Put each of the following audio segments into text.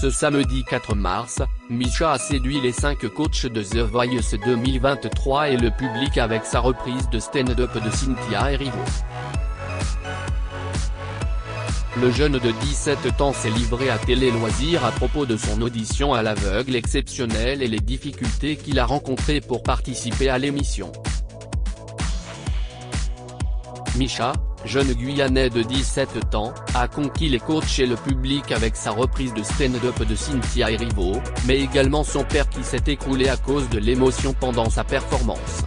Ce samedi 4 mars, Misha a séduit les 5 coachs de The Voice 2023 et le public avec sa reprise de stand-up de Cynthia Erivo. Le jeune de 17 ans s'est livré à Télé Loisirs à propos de son audition à l'aveugle exceptionnelle et les difficultés qu'il a rencontrées pour participer à l'émission. Misha, jeune Guyanais de 17 ans, a conquis les coachs et le public avec sa reprise de stand-up de Cynthia Erivo, mais également son père qui s'est écroulé à cause de l'émotion pendant sa performance.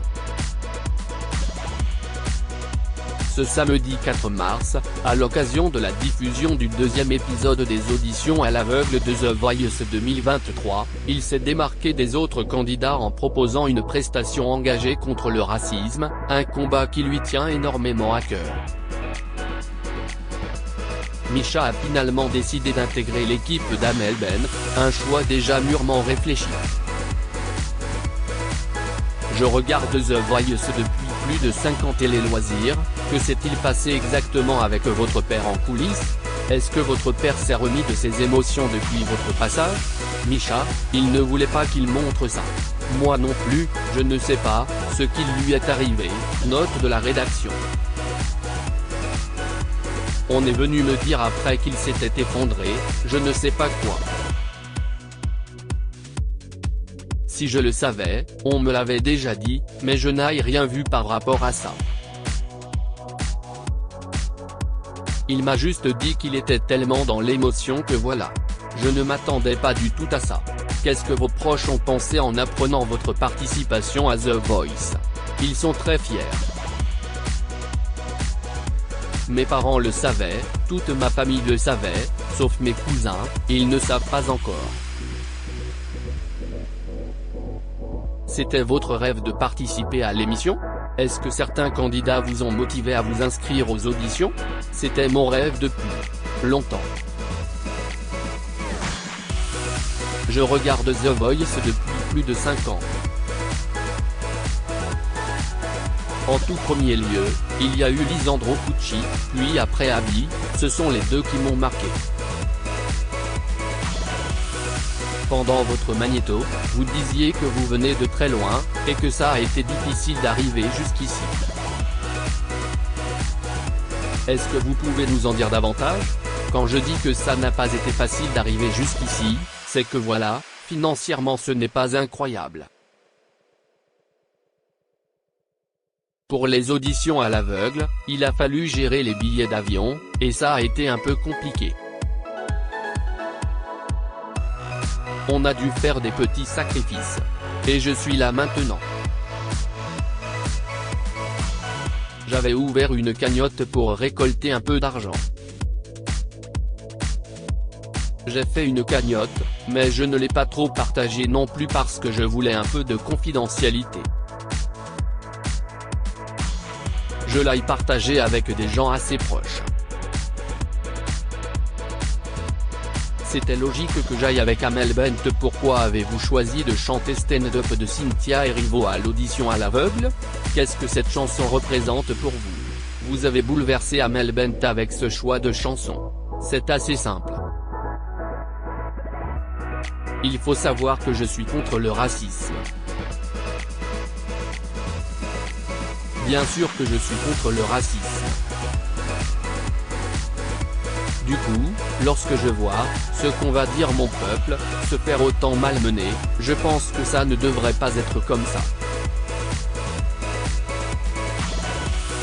Ce samedi 4 mars, à l'occasion de la diffusion du deuxième épisode des auditions à l'aveugle de The Voice 2023, il s'est démarqué des autres candidats en proposant une prestation engagée contre le racisme, un combat qui lui tient énormément à cœur. Misha a finalement décidé d'intégrer l'équipe d'Amel Bent, un choix déjà mûrement réfléchi. Je regarde The Voice depuis plus de 5 ans Télé Loisirs, que s'est-il passé exactement avec votre père en coulisses? Est-ce que votre père s'est remis de ses émotions depuis votre passage? Misha, il ne voulait pas qu'il montre ça. Moi non plus, je ne sais pas, ce qui lui est arrivé, note de la rédaction. On est venu me dire après qu'il s'était effondré, je ne sais pas quoi. Si je le savais, on me l'avait déjà dit, mais je n'ai rien vu par rapport à ça. Il m'a juste dit qu'il était tellement dans l'émotion que voilà. Je ne m'attendais pas du tout à ça. Qu'est-ce que vos proches ont pensé en apprenant votre participation à The Voice? Ils sont très fiers. Mes parents le savaient, toute ma famille le savait, sauf mes cousins, ils ne savent pas encore. C'était votre rêve de participer à l'émission? Est-ce que certains candidats vous ont motivé à vous inscrire aux auditions? C'était mon rêve depuis longtemps. Je regarde The Voice depuis plus de 5 ans. En tout premier lieu, il y a eu Lisandro Pucci, puis après Abby, ce sont les deux qui m'ont marqué. Pendant votre magnéto, vous disiez que vous venez de très loin, et que ça a été difficile d'arriver jusqu'ici. Est-ce que vous pouvez nous en dire davantage? Quand je dis que ça n'a pas été facile d'arriver jusqu'ici, c'est que voilà, financièrement ce n'est pas incroyable. Pour les auditions à l'aveugle, il a fallu gérer les billets d'avion, et ça a été un peu compliqué. On a dû faire des petits sacrifices. Et je suis là maintenant. J'avais ouvert une cagnotte pour récolter un peu d'argent. J'ai fait une cagnotte, mais je ne l'ai pas trop partagée non plus parce que je voulais un peu de confidentialité. Je l'ai partagée avec des gens assez proches. C'était logique que j'aille avec Amel Bent. Pourquoi avez-vous choisi de chanter stand-up de Cynthia Erivo à l'audition à l'aveugle? Qu'est-ce que cette chanson représente pour vous? Vous avez bouleversé Amel Bent avec ce choix de chanson. C'est assez simple. Il faut savoir que je suis contre le racisme. Bien sûr que je suis contre le racisme. Du coup, lorsque je vois, ce qu'on va dire mon peuple, se faire autant malmener, je pense que ça ne devrait pas être comme ça.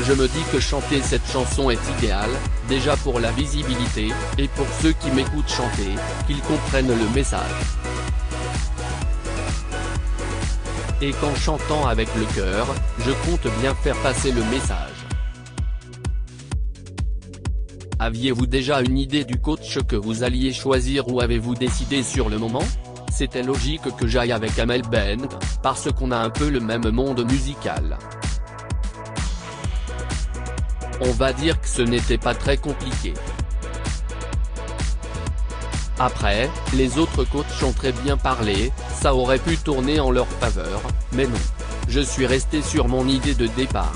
Je me dis que chanter cette chanson est idéal, déjà pour la visibilité, et pour ceux qui m'écoutent chanter, qu'ils comprennent le message. Et qu'en chantant avec le cœur, je compte bien faire passer le message. Aviez-vous déjà une idée du coach que vous alliez choisir ou avez-vous décidé sur le moment? C'était logique que j'aille avec Amel Bent, parce qu'on a un peu le même monde musical. On va dire que ce n'était pas très compliqué. Après, les autres coachs ont très bien parlé, ça aurait pu tourner en leur faveur, mais non. Je suis resté sur mon idée de départ.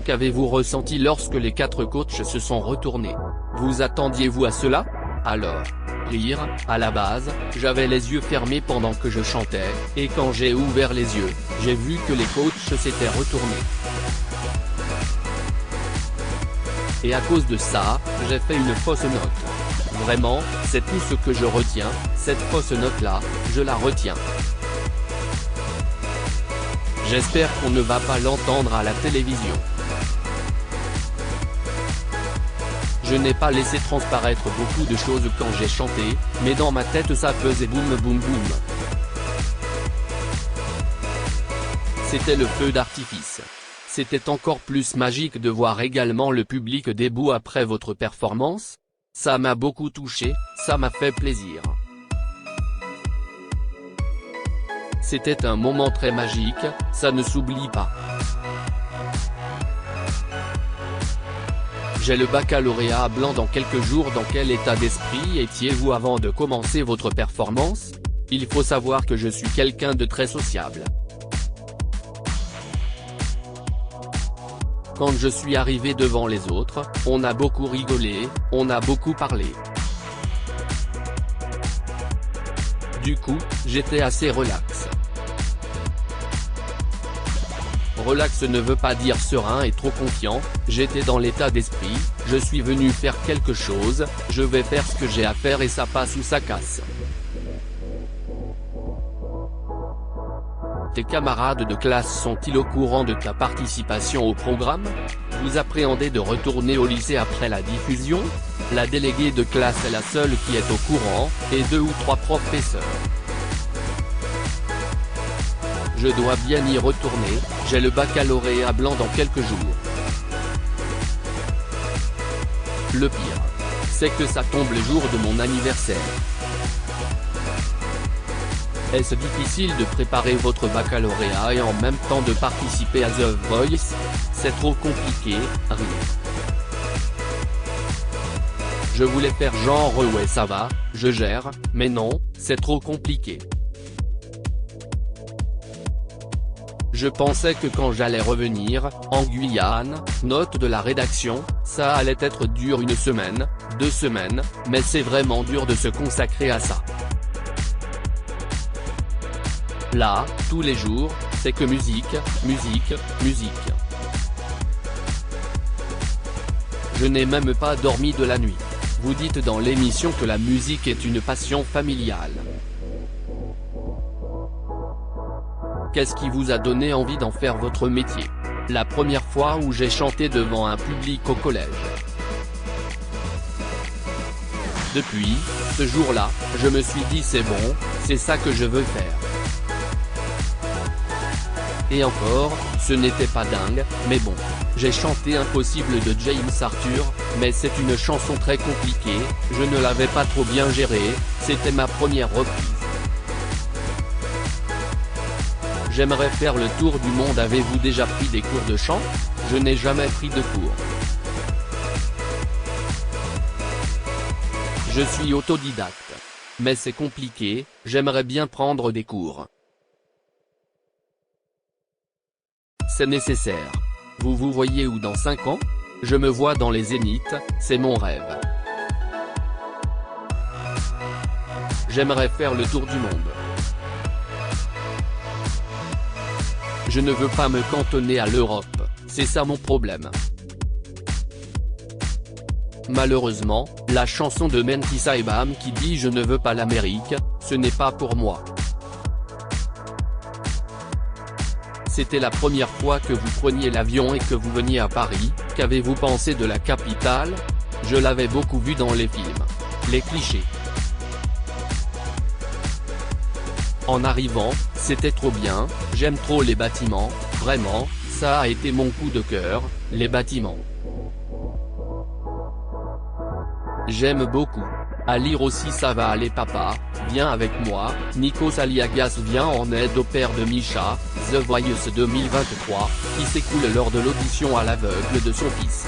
Qu'avez-vous ressenti lorsque les 4 coachs se sont retournés? Vous attendiez-vous à cela? Alors, rire, à la base, j'avais les yeux fermés pendant que je chantais, et quand j'ai ouvert les yeux, j'ai vu que les coachs s'étaient retournés. Et à cause de ça, j'ai fait une fausse note. Vraiment, c'est tout ce que je retiens, cette fausse note-là, je la retiens. J'espère qu'on ne va pas l'entendre à la télévision. Je n'ai pas laissé transparaître beaucoup de choses quand j'ai chanté, mais dans ma tête ça faisait boum boum boum. C'était le feu d'artifice. C'était encore plus magique de voir également le public debout après votre performance. Ça m'a beaucoup touché, ça m'a fait plaisir. C'était un moment très magique, ça ne s'oublie pas. J'ai le baccalauréat blanc dans quelques jours. Dans quel état d'esprit étiez-vous avant de commencer votre performance? Il faut savoir que je suis quelqu'un de très sociable. Quand je suis arrivé devant les autres, on a beaucoup rigolé, on a beaucoup parlé. Du coup, j'étais assez relax. Relax ne veut pas dire serein et trop confiant, j'étais dans l'état d'esprit, je suis venu faire quelque chose, je vais faire ce que j'ai à faire et ça passe ou ça casse. Tes camarades de classe sont-ils au courant de ta participation au programme? Vous appréhendez de retourner au lycée après la diffusion? La déléguée de classe est la seule qui est au courant, et 2 ou 3 professeurs. Je dois bien y retourner, j'ai le baccalauréat blanc dans quelques jours. Le pire, c'est que ça tombe le jour de mon anniversaire. Est-ce difficile de préparer votre baccalauréat et en même temps de participer à The Voice? C'est trop compliqué, rire. Je voulais faire genre ouais ça va, je gère, mais non, c'est trop compliqué. Je pensais que quand j'allais revenir, en Guyane, note de la rédaction, ça allait être dur 1 semaine, 2 semaines, mais c'est vraiment dur de se consacrer à ça. Là, tous les jours, c'est que musique, musique, musique. Je n'ai même pas dormi de la nuit. Vous dites dans l'émission que la musique est une passion familiale. Qu'est-ce qui vous a donné envie d'en faire votre métier? La première fois où j'ai chanté devant un public au collège. Depuis, ce jour-là, je me suis dit c'est bon, c'est ça que je veux faire. Et encore, ce n'était pas dingue, mais bon. J'ai chanté Impossible de James Arthur, mais c'est une chanson très compliquée, je ne l'avais pas trop bien gérée, c'était ma première reprise. J'aimerais faire le tour du monde. Avez-vous déjà pris des cours de chant? Je n'ai jamais pris de cours. Je suis autodidacte. Mais c'est compliqué, j'aimerais bien prendre des cours. C'est nécessaire. Vous vous voyez où dans 5 ans? Je me vois dans les zéniths, c'est mon rêve. J'aimerais faire le tour du monde. Je ne veux pas me cantonner à l'Europe, c'est ça mon problème. Malheureusement, la chanson de Menti Saibam qui dit je ne veux pas l'Amérique, ce n'est pas pour moi. C'était la première fois que vous preniez l'avion et que vous veniez à Paris, qu'avez-vous pensé de la capitale? Je l'avais beaucoup vu dans les films. Les clichés. En arrivant, c'était trop bien, j'aime trop les bâtiments, vraiment, ça a été mon coup de cœur, les bâtiments. J'aime beaucoup. À lire aussi ça va aller papa, viens avec moi, Nikos Aliagas vient en aide au père de Misha, The Voice 2023, qui s'écoule lors de l'audition à l'aveugle de son fils.